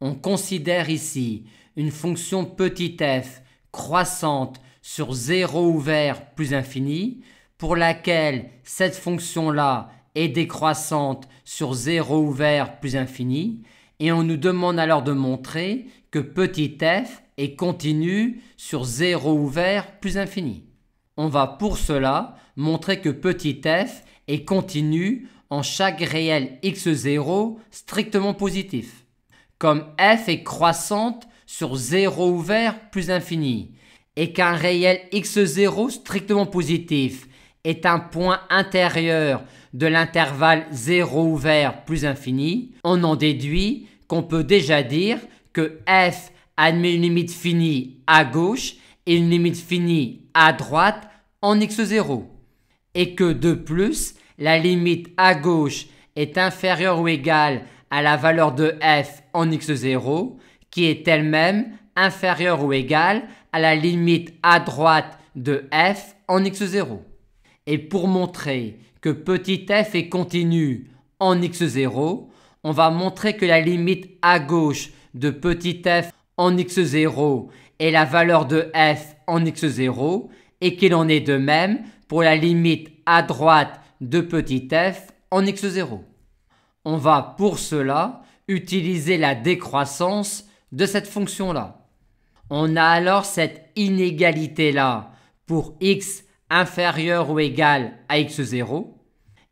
On considère ici une fonction petit f croissante sur 0 ouvert plus infini, pour laquelle cette fonction-là est décroissante sur 0 ouvert plus infini, et on nous demande alors de montrer que petit f est continu sur 0 ouvert plus infini. On va pour cela montrer que petit f est continu en chaque réel x0 strictement positif. Comme f est croissante sur 0 ouvert plus infini et qu'un réel x0 strictement positif est un point intérieur de l'intervalle 0 ouvert plus infini, on en déduit qu'on peut déjà dire que f admet une limite finie à gauche et une limite finie à droite en x0, et que de plus, la limite à gauche est inférieure ou égale à la valeur de f en x0, qui est elle-même inférieure ou égale à la limite à droite de f en x0. Et pour montrer que petit f est continu en x0, on va montrer que la limite à gauche de petit f en x0 est la valeur de f en x0 et qu'il en est de même pour la limite à droite de petit f en x0. On va pour cela utiliser la décroissance de cette fonction-là. On a alors cette inégalité-là pour x inférieur ou égal à x0,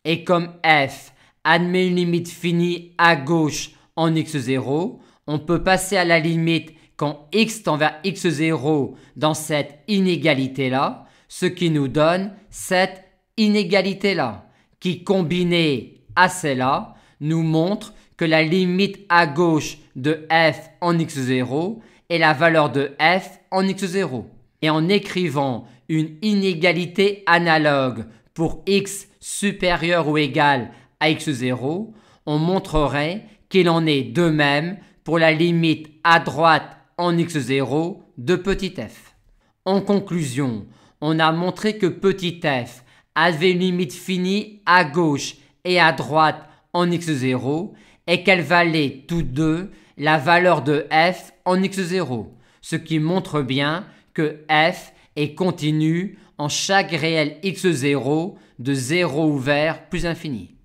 et comme f admet une limite finie à gauche en x0, on peut passer à la limite quand x tend vers x0 dans cette inégalité-là, ce qui nous donne cette inégalité-là, qui combinée à celle-là, nous montre que la limite à gauche de f en x0 est la valeur de f en x0. Et en écrivant une inégalité analogue pour x supérieur ou égal à x0, on montrerait qu'il en est de même pour la limite à droite en x0 de petit f. En conclusion, on a montré que petit f avait une limite finie à gauche et à droite en x0 et qu'elles valaient toutes deux la valeur de f en x0, ce qui montre bien que f est continu en chaque réel x0 de 0 ouvert plus infini.